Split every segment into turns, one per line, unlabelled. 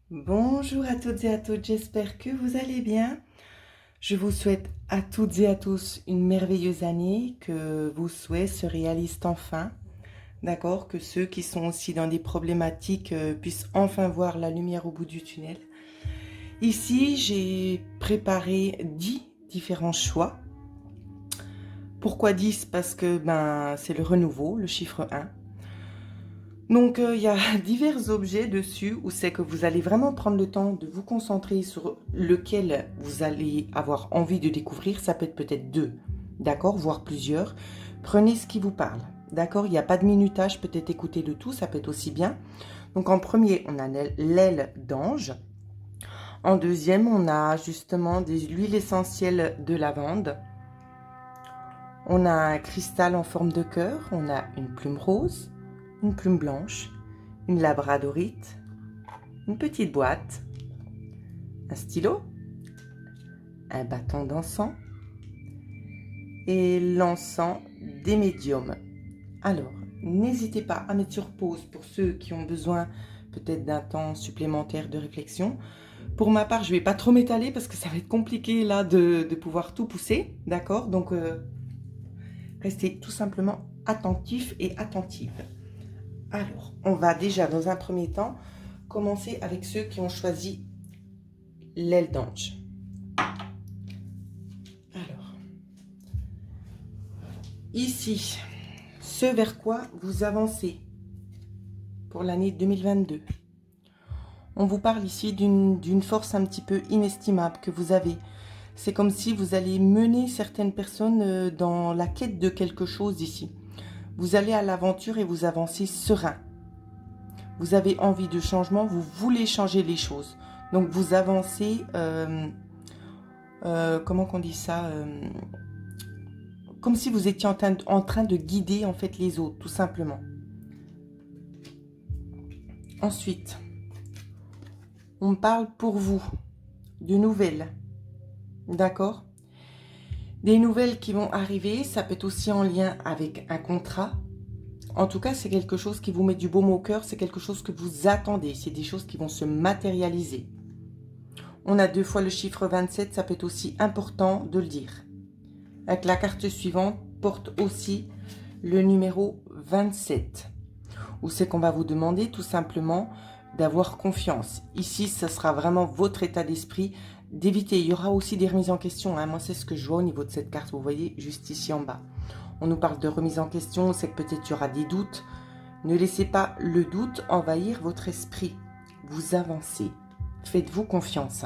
Bonjour à toutes et à tous, j'espère que vous allez bien. Je vous souhaite à toutes et à tous une merveilleuse année, que vos souhaits se réalisent enfin, d'accord? Que ceux qui sont aussi dans des problématiques puissent enfin voir la lumière au bout du tunnel. Ici, j'ai préparé 10 différents choix. Pourquoi 10? Parce que c'est le renouveau, le chiffre 1. Donc, il y a divers objets dessus où c'est que vous allez vraiment prendre le temps de vous concentrer sur lequel vous allez avoir envie de découvrir. Ça peut être peut-être deux, d'accord, voire plusieurs. Prenez ce qui vous parle, d'accord. Il n'y a pas de minutage, peut-être écouter le tout, ça peut être aussi bien. Donc, en premier, on a l'aile d'ange. En deuxième, on a justement de l'huile essentielle de lavande. On a un cristal en forme de cœur. On a une plume rose, une plume blanche, une labradorite, une petite boîte, un stylo, un bâton d'encens et l'encens des médiums. Alors, n'hésitez pas à mettre sur pause pour ceux qui ont besoin peut-être d'un temps supplémentaire de réflexion. Pour ma part, je ne vais pas trop m'étaler parce que ça va être compliqué là de pouvoir tout pousser, d'accord? Donc, restez tout simplement attentifs et attentives. Alors, on va déjà dans un premier temps commencer avec ceux qui ont choisi l'aile d'ange. Alors, ici, ce vers quoi vous avancez pour l'année 2022. On vous parle ici d'une force un petit peu inestimable que vous avez. C'est comme si vous allez mener certaines personnes dans la quête de quelque chose ici. Vous allez à l'aventure et vous avancez serein. Vous avez envie de changement, vous voulez changer les choses. Donc vous avancez, comment qu'on dit ça, comme si vous étiez en train de guider en fait les autres, tout simplement. Ensuite, on parle pour vous de nouvelles, d'accord? Des nouvelles qui vont arriver, ça peut être aussi en lien avec un contrat. En tout cas, c'est quelque chose qui vous met du baume au cœur, c'est quelque chose que vous attendez, c'est des choses qui vont se matérialiser. On a 2 fois le chiffre 27, ça peut être aussi important de le dire. Avec la carte suivante, porte aussi le numéro 27. Où c'est qu'on va vous demander tout simplement d'avoir confiance. Ici, ce sera vraiment votre état d'esprit d'éviter. Il y aura aussi des remises en question. Moi, c'est ce que je vois au niveau de cette carte. Vous voyez, juste ici en bas. On nous parle de remise en question. C'est que peut-être il y aura des doutes. Ne laissez pas le doute envahir votre esprit. Vous avancez. Faites-vous confiance.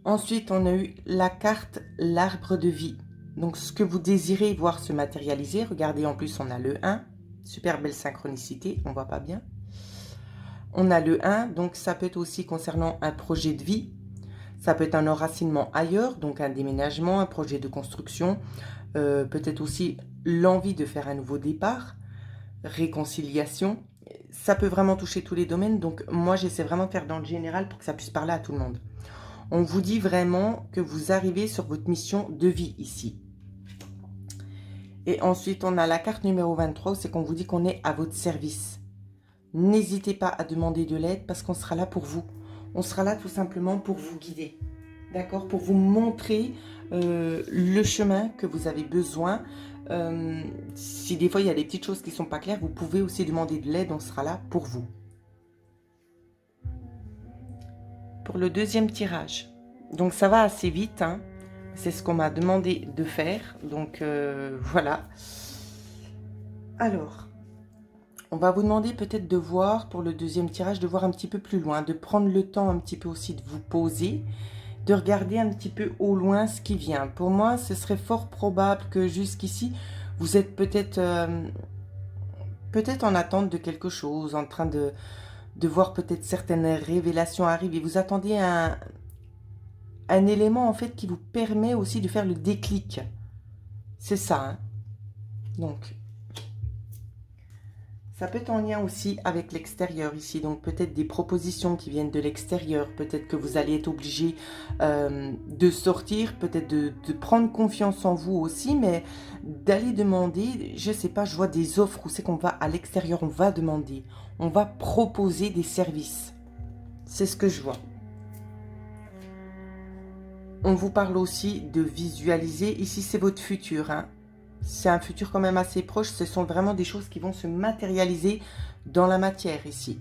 Ensuite, on a eu la carte l'arbre de vie. Donc, ce que vous désirez voir se matérialiser. Regardez, en plus, on a le 1. Super belle synchronicité, on voit pas bien. On a le 1, donc ça peut être aussi concernant un projet de vie. Ça peut être un enracinement ailleurs, donc un déménagement, un projet de construction. Peut-être aussi l'envie de faire un nouveau départ, réconciliation. Ça peut vraiment toucher tous les domaines, donc moi j'essaie vraiment de faire dans le général pour que ça puisse parler à tout le monde. On vous dit vraiment que vous arrivez sur votre mission de vie ici. Et ensuite, on a la carte numéro 23, où c'est qu'on vous dit qu'on est à votre service. N'hésitez pas à demander de l'aide parce qu'on sera là pour vous. On sera là tout simplement pour vous guider. D'accord? Pour vous montrer le chemin que vous avez besoin. Si des fois, il y a des petites choses qui ne sont pas claires, vous pouvez aussi demander de l'aide. On sera là pour vous. Pour le deuxième tirage. Donc, ça va assez vite, hein. C'est ce qu'on m'a demandé de faire. Donc, voilà. Alors, on va vous demander peut-être de voir, pour le deuxième tirage, de voir un petit peu plus loin. De prendre le temps un petit peu aussi de vous poser. De regarder un petit peu au loin ce qui vient. Pour moi, ce serait fort probable que jusqu'ici, vous êtes peut-être en attente de quelque chose. En train de voir peut-être certaines révélations arriver. Vous attendez un élément en fait qui vous permet aussi de faire le déclic. C'est ça. Hein. Donc, ça peut être en lien aussi avec l'extérieur ici. Donc, peut-être des propositions qui viennent de l'extérieur. Peut-être que vous allez être obligé de sortir. Peut-être de prendre confiance en vous aussi. Mais d'aller demander, je sais pas, je vois des offres où c'est qu'on va à l'extérieur. On va demander. On va proposer des services. C'est ce que je vois. On vous parle aussi de visualiser. Ici, c'est votre futur. Hein. C'est un futur quand même assez proche. Ce sont vraiment des choses qui vont se matérialiser dans la matière ici.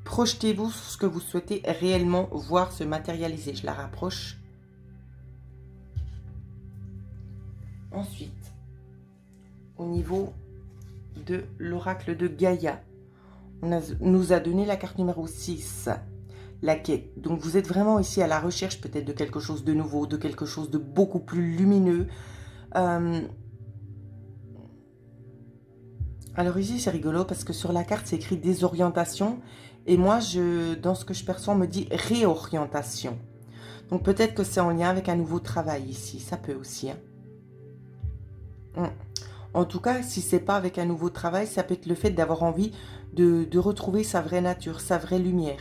Projetez-vous sur ce que vous souhaitez réellement voir se matérialiser. Je la rapproche. Ensuite, au niveau de l'oracle de Gaïa, on nous a donné la carte numéro 6. La quête. Donc vous êtes vraiment ici à la recherche peut-être de quelque chose de nouveau, de quelque chose de beaucoup plus lumineux. Alors ici c'est rigolo parce que sur la carte c'est écrit désorientation et moi dans ce que je perçois on me dit réorientation. Donc peut-être que c'est en lien avec un nouveau travail ici, ça peut aussi. Hein. En tout cas si c'est pas avec un nouveau travail, ça peut être le fait d'avoir envie de retrouver sa vraie nature, sa vraie lumière.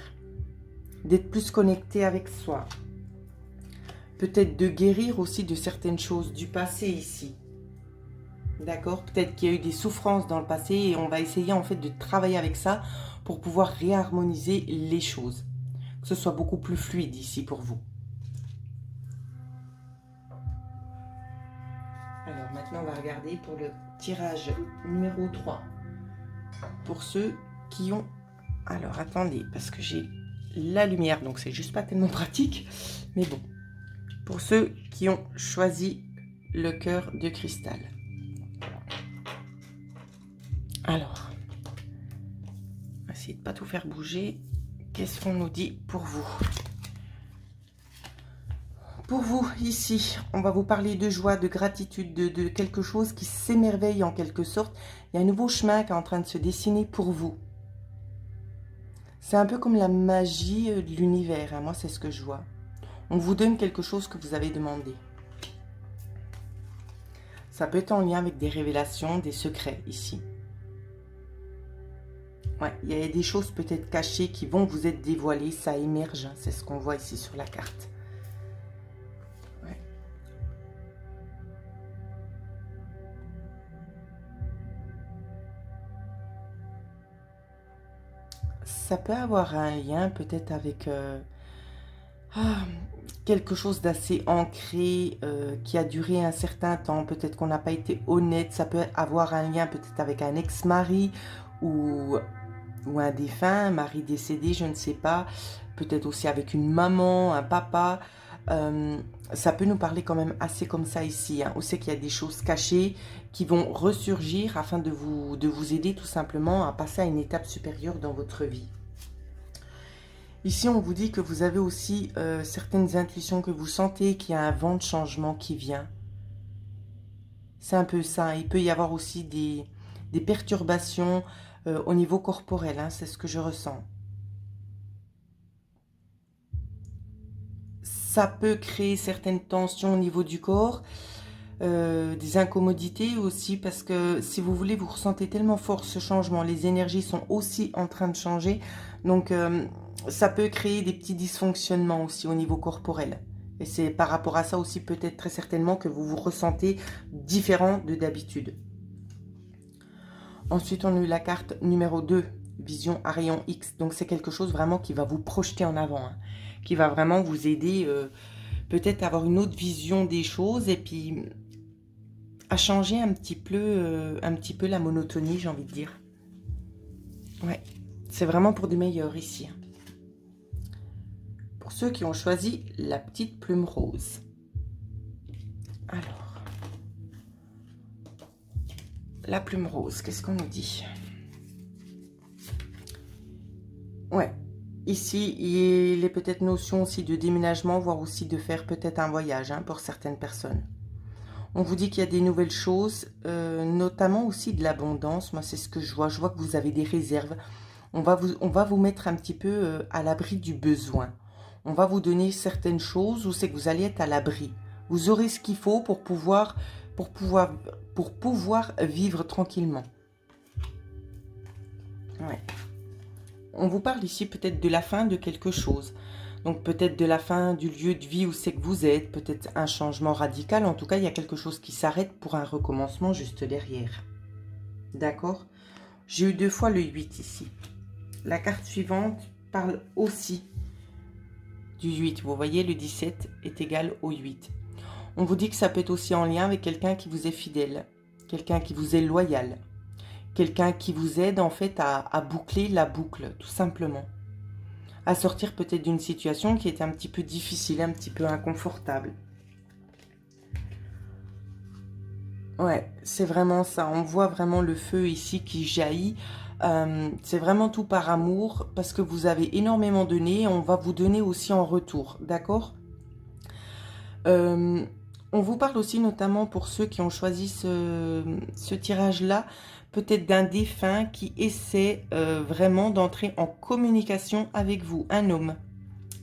D'être plus connecté avec soi. Peut-être de guérir aussi de certaines choses du passé ici. D'accord? Peut-être qu'il y a eu des souffrances dans le passé et on va essayer en fait de travailler avec ça pour pouvoir réharmoniser les choses. Que ce soit beaucoup plus fluide ici pour vous. Alors maintenant on va regarder pour le tirage numéro 3. Pour ceux qui ont... Alors attendez, parce que j'ai la lumière, donc c'est juste pas tellement pratique. Mais bon, pour ceux qui ont choisi le cœur de cristal. Alors, on va essayer de ne pas tout faire bouger. Qu'est-ce qu'on nous dit pour vous? Pour vous, ici, on va vous parler de joie, de gratitude, de quelque chose qui s'émerveille en quelque sorte. Il y a un nouveau chemin qui est en train de se dessiner pour vous. C'est un peu comme la magie de l'univers, hein. Moi c'est ce que je vois. On vous donne quelque chose que vous avez demandé. Ça peut être en lien avec des révélations, des secrets ici. Ouais, il y a des choses peut-être cachées qui vont vous être dévoilées, ça émerge, hein. C'est ce qu'on voit ici sur la carte. Ouais. Ça peut avoir un lien peut-être avec quelque chose d'assez ancré qui a duré un certain temps. Peut-être qu'on n'a pas été honnête. Ça peut avoir un lien peut-être avec un ex-mari ou un défunt, un mari décédé, je ne sais pas. Peut-être aussi avec une maman, un papa. Ça peut nous parler quand même assez comme ça ici. Hein. On sait qu'il y a des choses cachées qui vont ressurgir afin de vous aider tout simplement à passer à une étape supérieure dans votre vie. Ici, on vous dit que vous avez aussi certaines intuitions que vous sentez, qu'il y a un vent de changement qui vient. C'est un peu ça. Il peut y avoir aussi des perturbations au niveau corporel. Hein, c'est ce que je ressens. Ça peut créer certaines tensions au niveau du corps, des incommodités aussi, parce que si vous voulez, vous ressentez tellement fort ce changement. Les énergies sont aussi en train de changer. Donc, ça peut créer des petits dysfonctionnements aussi au niveau corporel. Et c'est par rapport à ça aussi peut-être très certainement que vous vous ressentez différent de d'habitude. Ensuite, on a eu la carte numéro 2, vision à rayon X. Donc, c'est quelque chose vraiment qui va vous projeter en avant, hein, qui va vraiment vous aider peut-être à avoir une autre vision des choses et puis à changer un petit peu la monotonie, j'ai envie de dire. Ouais, c'est vraiment pour du meilleur ici. Pour ceux qui ont choisi la petite plume rose. Alors, la plume rose, qu'est-ce qu'on nous dit? Ouais, ici, il est peut-être notion aussi de déménagement, voire aussi de faire peut-être un voyage hein, pour certaines personnes. On vous dit qu'il y a des nouvelles choses, notamment aussi de l'abondance. Moi, c'est ce que je vois. Je vois que vous avez des réserves. On va vous mettre un petit peu à l'abri du besoin. On va vous donner certaines choses où c'est que vous allez être à l'abri. Vous aurez ce qu'il faut pour pouvoir vivre tranquillement. Ouais. On vous parle ici peut-être de la fin de quelque chose. Donc peut-être de la fin du lieu de vie où c'est que vous êtes, peut-être un changement radical. En tout cas, il y a quelque chose qui s'arrête pour un recommencement juste derrière. D'accord? J'ai eu 2 fois le 8 ici. La carte suivante parle aussi du 8. Vous voyez, le 17 est égal au 8. On vous dit que ça peut être aussi en lien avec quelqu'un qui vous est fidèle, quelqu'un qui vous est loyal, quelqu'un qui vous aide en fait à boucler la boucle, tout simplement. À sortir peut-être d'une situation qui était un petit peu difficile, un petit peu inconfortable. Ouais, c'est vraiment ça. On voit vraiment le feu ici qui jaillit. C'est vraiment tout par amour parce que vous avez énormément donné. On va vous donner aussi en retour, d'accord? On vous parle aussi notamment pour ceux qui ont choisi ce tirage-là, peut-être d'un défunt qui essaie vraiment d'entrer en communication avec vous, un homme.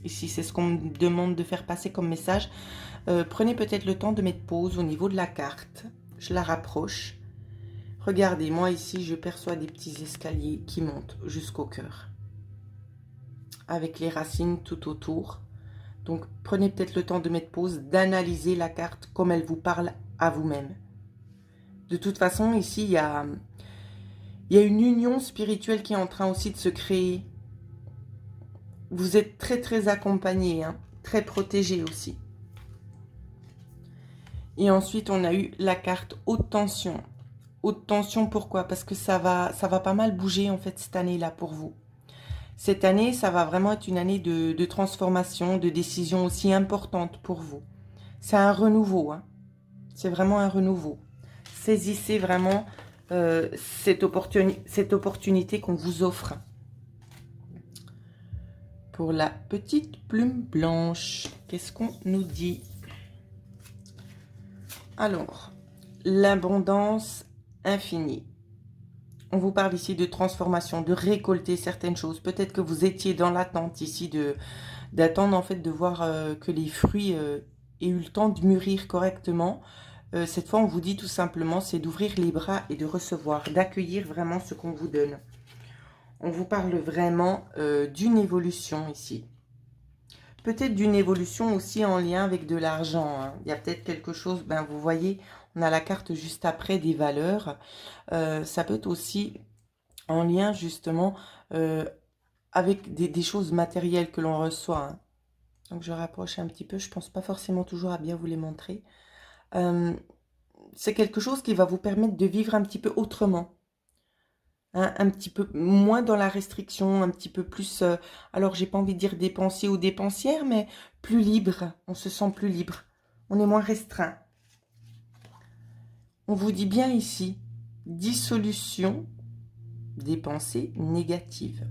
Ici, c'est ce qu'on me demande de faire passer comme message. Prenez peut-être le temps de mettre pause au niveau de la carte. Je la rapproche. Regardez, moi ici, je perçois des petits escaliers qui montent jusqu'au cœur. Avec les racines tout autour. Donc, prenez peut-être le temps de mettre pause, d'analyser la carte comme elle vous parle à vous-même. De toute façon, ici, il y a une union spirituelle qui est en train aussi de se créer. Vous êtes très, très accompagné, hein, très protégé aussi. Et ensuite, on a eu la carte haute tension. Haute tension, pourquoi? Parce que ça va pas mal bouger, en fait, cette année-là pour vous. Cette année, ça va vraiment être une année de transformation, de décisions aussi importantes pour vous. C'est un renouveau, hein. C'est vraiment un renouveau. Saisissez vraiment cette opportunité qu'on vous offre. Pour la petite plume blanche, qu'est-ce qu'on nous dit? Alors, l'abondance infinie. On vous parle ici de transformation, de récolter certaines choses. Peut-être que vous étiez dans l'attente ici d'attendre en fait de voir que les fruits aient eu le temps de mûrir correctement. Cette fois, on vous dit tout simplement, c'est d'ouvrir les bras et de recevoir, d'accueillir vraiment ce qu'on vous donne. On vous parle vraiment d'une évolution ici. Peut-être d'une évolution aussi en lien avec de l'argent, hein. Il y a peut-être quelque chose, ben vous voyez, on a la carte juste après des valeurs. Ça peut être aussi en lien justement avec des choses matérielles que l'on reçoit, hein. Donc je rapproche un petit peu, je ne pense pas forcément toujours à bien vous les montrer. C'est quelque chose qui va vous permettre de vivre un petit peu autrement. Hein, un petit peu moins dans la restriction, un petit peu plus, alors j'ai pas envie de dire dépensier ou dépensière, mais plus libre, on se sent plus libre, on est moins restreint. On vous dit bien ici, dissolution des pensées négatives.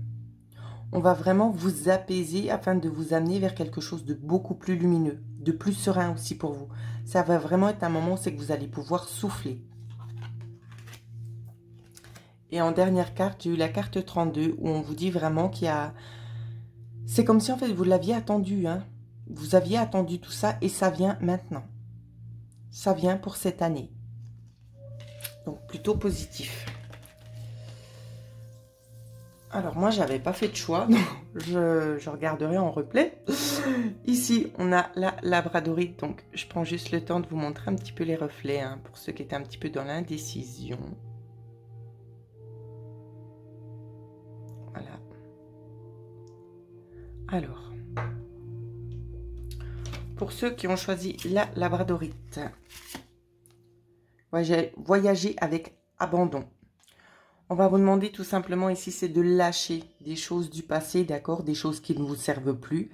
On va vraiment vous apaiser afin de vous amener vers quelque chose de beaucoup plus lumineux, de plus serein aussi pour vous. Ça va vraiment être un moment où c'est que vous allez pouvoir souffler. Et en dernière carte, j'ai eu la carte 32 où on vous dit vraiment qu'il y a... C'est comme si en fait vous l'aviez attendu, hein. Vous aviez attendu tout ça et ça vient maintenant. Ça vient pour cette année. Donc plutôt positif. Alors moi, j'avais pas fait de choix, donc je regarderai en replay. Ici, on a la labradorite, donc je prends juste le temps de vous montrer un petit peu les reflets, hein, pour ceux qui étaient un petit peu dans l'indécision. Voilà. Alors, pour ceux qui ont choisi la labradorite, voyager avec abandon. On va vous demander tout simplement ici, c'est de lâcher des choses du passé, d'accord, des choses qui ne vous servent plus.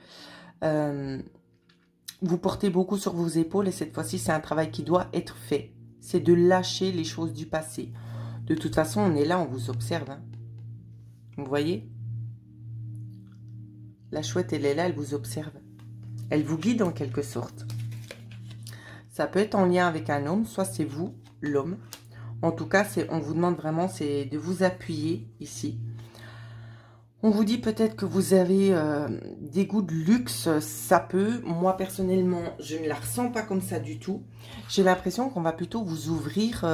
Vous portez beaucoup sur vos épaules et cette fois-ci, c'est un travail qui doit être fait. C'est de lâcher les choses du passé. De toute façon, on est là, on vous observe, hein. Vous voyez? La chouette, elle est là, elle vous observe. Elle vous guide en quelque sorte. Ça peut être en lien avec un homme, soit c'est vous, l'homme. En tout cas, on vous demande vraiment, c'est de vous appuyer ici. On vous dit peut-être que vous avez des goûts de luxe, ça peut. Moi, personnellement, je ne la ressens pas comme ça du tout. J'ai l'impression qu'on va plutôt vous ouvrir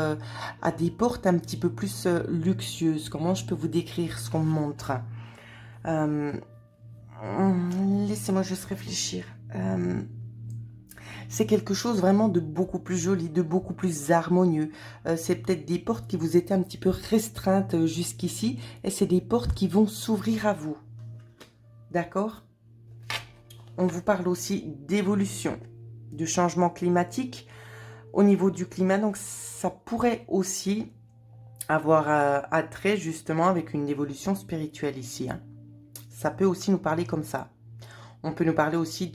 à des portes un petit peu plus luxueuses. Comment je peux vous décrire ce qu'on me montre? Laissez-moi juste réfléchir. C'est quelque chose vraiment de beaucoup plus joli, de beaucoup plus harmonieux. C'est peut-être des portes qui vous étaient un petit peu restreintes jusqu'ici. Et c'est des portes qui vont s'ouvrir à vous. D'accord? On vous parle aussi d'évolution, de changement climatique au niveau du climat. Donc, ça pourrait aussi avoir attrait justement avec une évolution spirituelle ici. Hein. Ça peut aussi nous parler comme ça. On peut nous parler aussi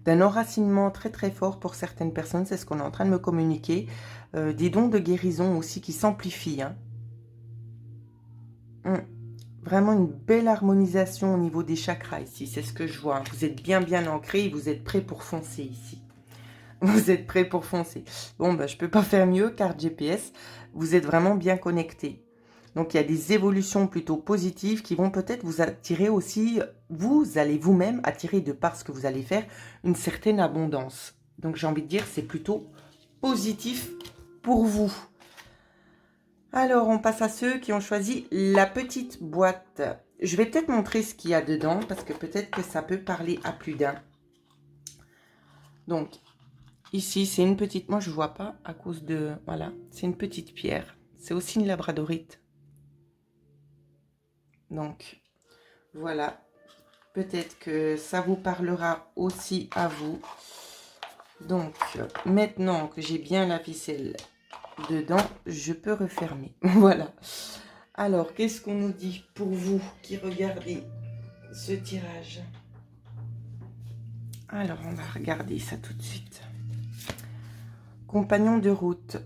d'un enracinement très très fort pour certaines personnes. C'est ce qu'on est en train de me communiquer. Des dons de guérison aussi qui s'amplifient. Hein. Vraiment une belle harmonisation au niveau des chakras ici. C'est ce que je vois. Hein. Vous êtes bien ancré et vous êtes prêt pour foncer ici. Vous êtes prêt pour foncer. Bon, ben, je ne peux pas faire mieux, carte GPS. Vous êtes vraiment bien connecté. Donc, il y a des évolutions plutôt positives qui vont peut-être vous attirer aussi. Vous allez vous-même attirer, de par ce que vous allez faire, une certaine abondance. Donc, j'ai envie de dire, c'est plutôt positif pour vous. Alors, on passe à ceux qui ont choisi la petite boîte. Je vais peut-être montrer ce qu'il y a dedans, parce que peut-être que ça peut parler à plus d'un. Donc, ici, c'est une petite... Moi, je ne vois pas à cause de... Voilà, c'est une petite pierre. C'est aussi une labradorite. Donc, voilà. Peut-être que ça vous parlera aussi à vous. Donc, maintenant que j'ai bien la ficelle dedans, je peux refermer. Voilà. Alors, qu'est-ce qu'on nous dit pour vous qui regardez ce tirage? Alors, on va regarder ça tout de suite. Compagnon de route.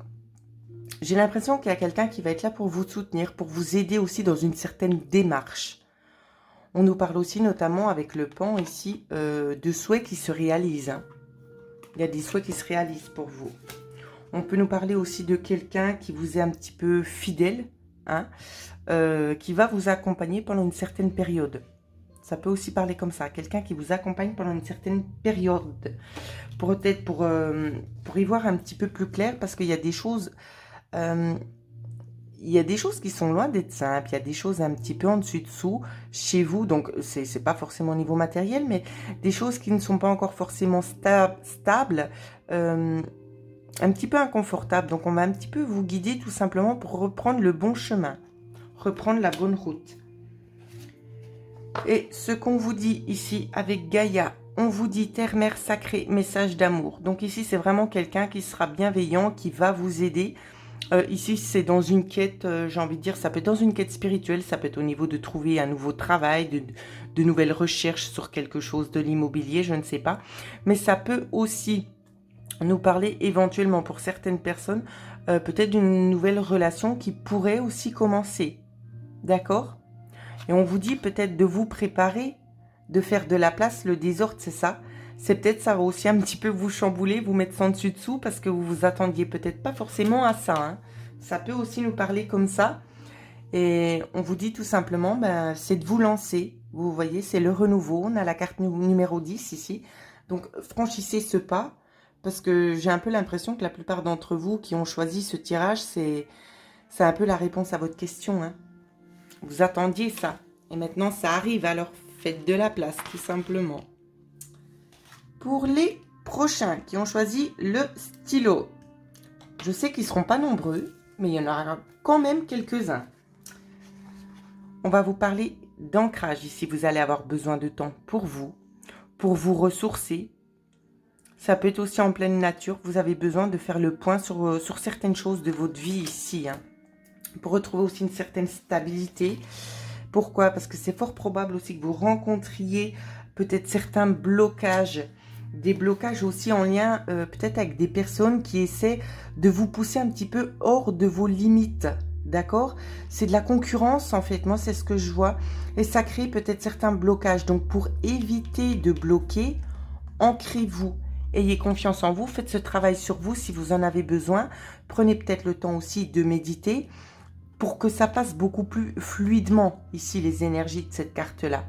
J'ai l'impression qu'il y a quelqu'un qui va être là pour vous soutenir, pour vous aider aussi dans une certaine démarche. On nous parle aussi notamment avec le pan ici de souhaits qui se réalisent. Hein. Il y a des souhaits qui se réalisent pour vous. On peut nous parler aussi de quelqu'un qui vous est un petit peu fidèle, hein, qui va vous accompagner pendant une certaine période. Ça peut aussi parler comme ça, quelqu'un qui vous accompagne pendant une certaine période. Peut-être pour y voir un petit peu plus clair, parce qu'il y a des choses... il y a des choses qui sont loin d'être simples, il y a des choses un petit peu en dessus-dessous chez vous, donc c'est pas forcément au niveau matériel, mais des choses qui ne sont pas encore forcément stables, un petit peu inconfortables. Donc on va un petit peu vous guider tout simplement pour reprendre le bon chemin, reprendre la bonne route. Et ce qu'on vous dit ici avec Gaïa, on vous dit terre-mère sacrée, message d'amour. Donc ici c'est vraiment quelqu'un qui sera bienveillant, qui va vous aider. Ici, c'est dans une quête, j'ai envie de dire, ça peut être dans une quête spirituelle, ça peut être au niveau de trouver un nouveau travail, de nouvelles recherches sur quelque chose de l'immobilier, je ne sais pas. Mais ça peut aussi nous parler éventuellement pour certaines personnes, peut-être d'une nouvelle relation qui pourrait aussi commencer. D'accord? Et on vous dit peut-être de vous préparer, de faire de la place, le désordre, c'est ça. C'est peut-être ça va aussi un petit peu vous chambouler, vous mettre sans dessus-dessous parce que vous vous attendiez peut-être pas forcément à ça. Hein. Ça peut aussi nous parler comme ça. Et on vous dit tout simplement, ben, c'est de vous lancer. Vous voyez, c'est le renouveau. On a la carte numéro 10 ici. Donc, franchissez ce pas parce que j'ai un peu l'impression que la plupart d'entre vous qui ont choisi ce tirage, c'est un peu la réponse à votre question. Hein. Vous attendiez ça. Et maintenant, ça arrive. Alors, faites de la place, tout simplement. Pour les prochains qui ont choisi le stylo, je sais qu'ils ne seront pas nombreux, mais il y en aura quand même quelques-uns. On va vous parler d'ancrage ici. Vous allez avoir besoin de temps pour vous ressourcer. Ça peut être aussi en pleine nature. Vous avez besoin de faire le point sur certaines choses de votre vie ici. Hein, pour retrouver aussi une certaine stabilité. Pourquoi? Parce que c'est fort probable aussi que vous rencontriez peut-être certains blocages. Des blocages aussi en lien peut-être avec des personnes qui essaient de vous pousser un petit peu hors de vos limites. D'accord? C'est de la concurrence en fait. Moi, c'est ce que je vois. Et ça crée peut-être certains blocages. Donc, pour éviter de bloquer, ancrez-vous. Ayez confiance en vous. Faites ce travail sur vous si vous en avez besoin. Prenez peut-être le temps aussi de méditer pour que ça passe beaucoup plus fluidement ici les énergies de cette carte-là.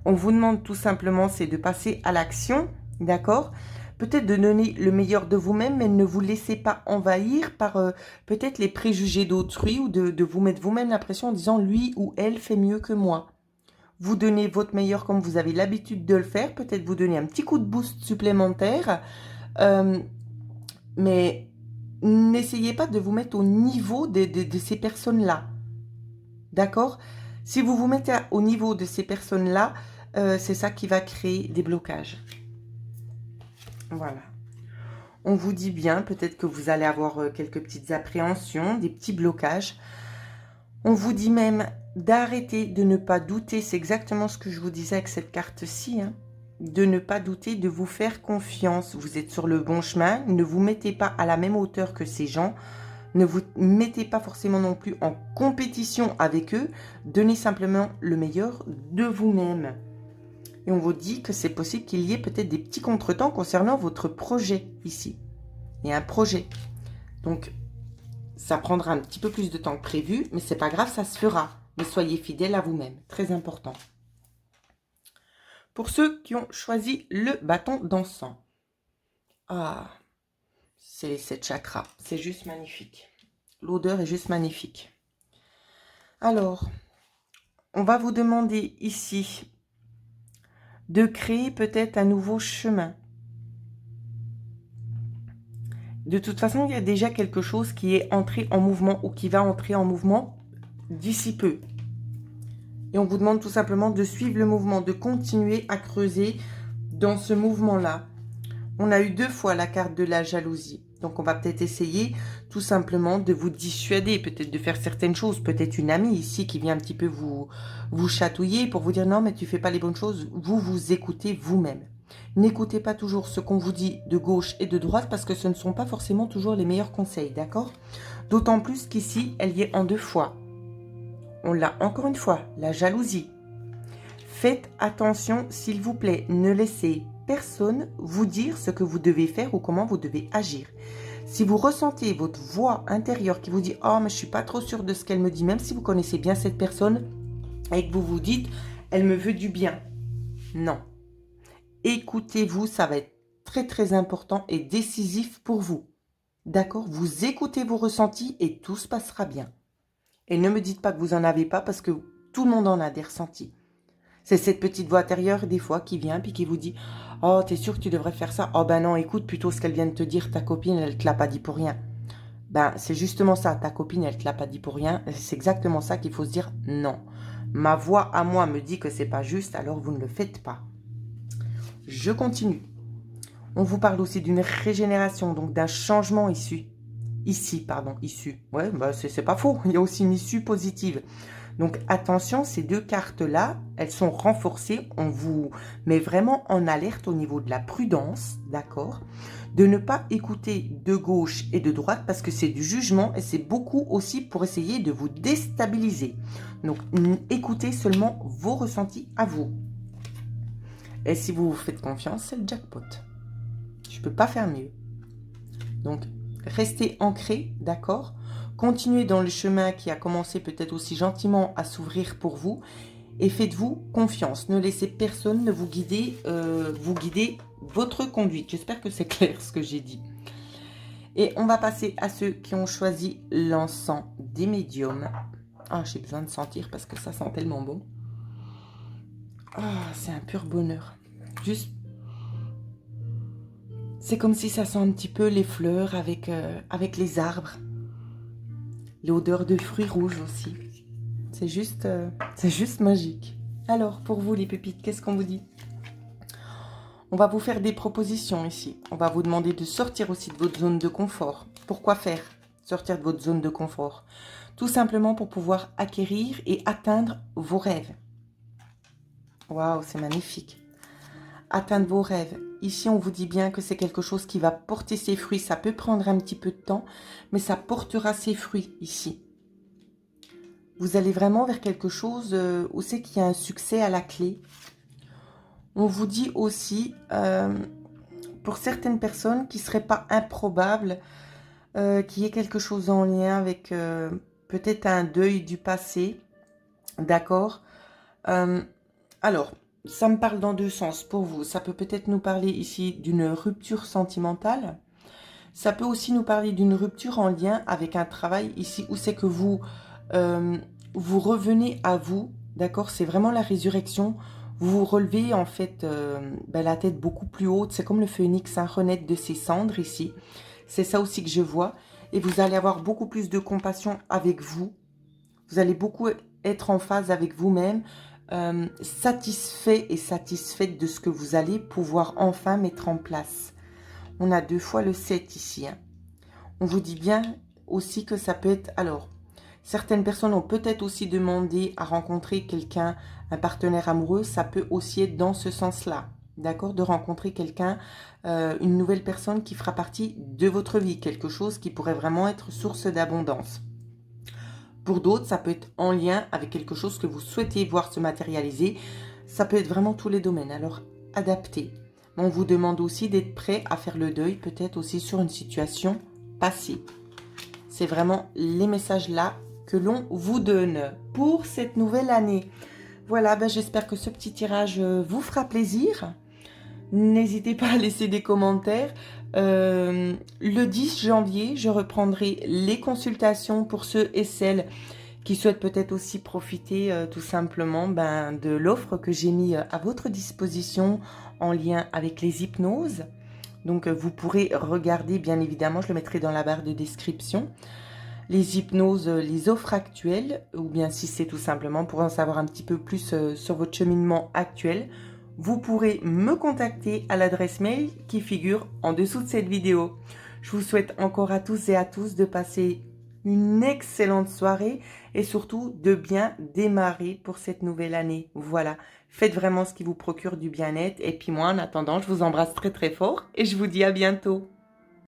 On vous demande tout simplement, c'est de passer à l'action. D'accord? Peut-être de donner le meilleur de vous-même, mais ne vous laissez pas envahir par peut-être les préjugés d'autrui ou de vous mettre vous-même la pression en disant lui ou elle fait mieux que moi. Vous donnez votre meilleur comme vous avez l'habitude de le faire. Peut-être vous donner un petit coup de boost supplémentaire. Mais n'essayez pas de vous mettre au niveau de ces personnes-là. D'accord? Si vous vous mettez au niveau de ces personnes-là, c'est ça qui va créer des blocages. Voilà. On vous dit bien, peut-être que vous allez avoir quelques petites appréhensions, des petits blocages. On vous dit même d'arrêter, de ne pas douter. C'est exactement ce que je vous disais avec cette carte-ci. Hein. De ne pas douter, de vous faire confiance. Vous êtes sur le bon chemin. Ne vous mettez pas à la même hauteur que ces gens. Ne vous mettez pas forcément non plus en compétition avec eux. Donnez simplement le meilleur de vous-même. Et on vous dit que c'est possible qu'il y ait peut-être des petits contretemps concernant votre projet ici. Il y a un projet. Donc, ça prendra un petit peu plus de temps que prévu, mais c'est pas grave, ça se fera. Mais soyez fidèles à vous-même, très important. Pour ceux qui ont choisi le bâton d'encens. Ah, c'est les 7 chakras. C'est juste magnifique. L'odeur est juste magnifique. Alors, on va vous demander ici de créer peut-être un nouveau chemin. De toute façon, il y a déjà quelque chose qui est entré en mouvement ou qui va entrer en mouvement d'ici peu. Et on vous demande tout simplement de suivre le mouvement, de continuer à creuser dans ce mouvement-là. On a eu 2 fois la carte de la jalousie. Donc, on va peut-être essayer tout simplement de vous dissuader, peut-être de faire certaines choses. Peut-être une amie ici qui vient un petit peu vous chatouiller pour vous dire non, mais tu fais pas les bonnes choses. Vous vous écoutez vous-même. N'écoutez pas toujours ce qu'on vous dit de gauche et de droite parce que ce ne sont pas forcément toujours les meilleurs conseils, d'accord? D'autant plus qu'ici, elle y est en 2 fois. On l'a encore une fois, la jalousie. Faites attention, s'il vous plaît, ne laissez personne vous dire ce que vous devez faire ou comment vous devez agir. Si vous ressentez votre voix intérieure qui vous dit « Oh, mais je suis pas trop sûre de ce qu'elle me dit », même si vous connaissez bien cette personne et que vous vous dites « Elle me veut du bien ». Non. Écoutez-vous, ça va être très très important et décisif pour vous. D'accord? Vous écoutez vos ressentis et tout se passera bien. Et ne me dites pas que vous n'en avez pas parce que tout le monde en a des ressentis. C'est cette petite voix intérieure des fois qui vient puis qui vous dit « Oh, t'es sûr que tu devrais faire ça? Oh ben non, écoute plutôt ce qu'elle vient de te dire, ta copine, elle te l'a pas dit pour rien. » Ben, c'est justement ça, ta copine, elle te l'a pas dit pour rien. C'est exactement ça qu'il faut se dire « Non, ma voix à moi me dit que c'est pas juste, alors vous ne le faites pas. » Je continue. On vous parle aussi d'une régénération, donc d'un changement issu. Issu. Ouais, bah c'est pas faux. Il y a aussi une issue positive. Donc attention, ces 2 cartes-là, elles sont renforcées. On vous met vraiment en alerte au niveau de la prudence, d'accord? De ne pas écouter de gauche et de droite parce que c'est du jugement et c'est beaucoup aussi pour essayer de vous déstabiliser. Donc écoutez seulement vos ressentis à vous. Et si vous vous faites confiance, c'est le jackpot. Je ne peux pas faire mieux. Donc, restez ancrés, d'accord? Continuez dans le chemin qui a commencé peut-être aussi gentiment à s'ouvrir pour vous. Et faites-vous confiance. Ne laissez personne ne vous guider votre conduite. J'espère que c'est clair ce que j'ai dit. Et on va passer à ceux qui ont choisi l'encens des médiums. Ah, j'ai besoin de sentir parce que ça sent tellement bon. Ah, c'est un pur bonheur. Juste, c'est comme si ça sent un petit peu les fleurs avec les arbres. L'odeur de fruits rouges aussi. C'est juste magique. Alors, pour vous les pépites, qu'est-ce qu'on vous dit? On va vous faire des propositions ici. On va vous demander de sortir aussi de votre zone de confort. Pourquoi faire? Sortir de votre zone de confort. Tout simplement pour pouvoir acquérir et atteindre vos rêves. Waouh, c'est magnifique. Atteindre vos rêves. Ici, on vous dit bien que c'est quelque chose qui va porter ses fruits. Ça peut prendre un petit peu de temps, mais ça portera ses fruits ici. Vous allez vraiment vers quelque chose où c'est qu'il y a un succès à la clé. On vous dit aussi, pour certaines personnes, qu'il ne serait pas improbable qu'il y ait quelque chose en lien avec peut-être un deuil du passé. D'accord? Alors, ça me parle dans 2 sens pour vous. Ça peut peut-être nous parler ici d'une rupture sentimentale. Ça peut aussi nous parler d'une rupture en lien avec un travail ici où c'est que vous revenez à vous. D'accord? C'est vraiment la résurrection. Vous vous relevez en fait la tête beaucoup plus haute. C'est comme le phénix renaître de ses cendres ici. C'est ça aussi que je vois. Et vous allez avoir beaucoup plus de compassion avec vous. Vous allez beaucoup être en phase avec vous-même. satisfait et satisfaite de ce que vous allez pouvoir enfin mettre en place. On a 2 fois le 7 ici. Hein. On vous dit bien aussi que ça peut être... Alors, certaines personnes ont peut-être aussi demandé à rencontrer quelqu'un, un partenaire amoureux. Ça peut aussi être dans ce sens-là. D'accord? De rencontrer quelqu'un, une nouvelle personne qui fera partie de votre vie. Quelque chose qui pourrait vraiment être source d'abondance. Pour d'autres, ça peut être en lien avec quelque chose que vous souhaitez voir se matérialiser. Ça peut être vraiment tous les domaines. Alors, adaptez. On vous demande aussi d'être prêt à faire le deuil, peut-être aussi sur une situation passée. C'est vraiment les messages là que l'on vous donne pour cette nouvelle année. Voilà, j'espère que ce petit tirage vous fera plaisir. N'hésitez pas à laisser des commentaires. Le 10 janvier, je reprendrai les consultations pour ceux et celles qui souhaitent peut-être aussi profiter tout simplement de l'offre que j'ai mis à votre disposition en lien avec les hypnoses. Donc vous pourrez regarder, bien évidemment, je le mettrai dans la barre de description, les hypnoses, les offres actuelles, ou bien si c'est tout simplement pour en savoir un petit peu plus sur votre cheminement actuel, vous pourrez me contacter à l'adresse mail qui figure en dessous de cette vidéo. Je vous souhaite encore à tous et à tous de passer une excellente soirée et surtout de bien démarrer pour cette nouvelle année. Voilà, faites vraiment ce qui vous procure du bien-être et puis moi en attendant, je vous embrasse très très fort et je vous dis à bientôt.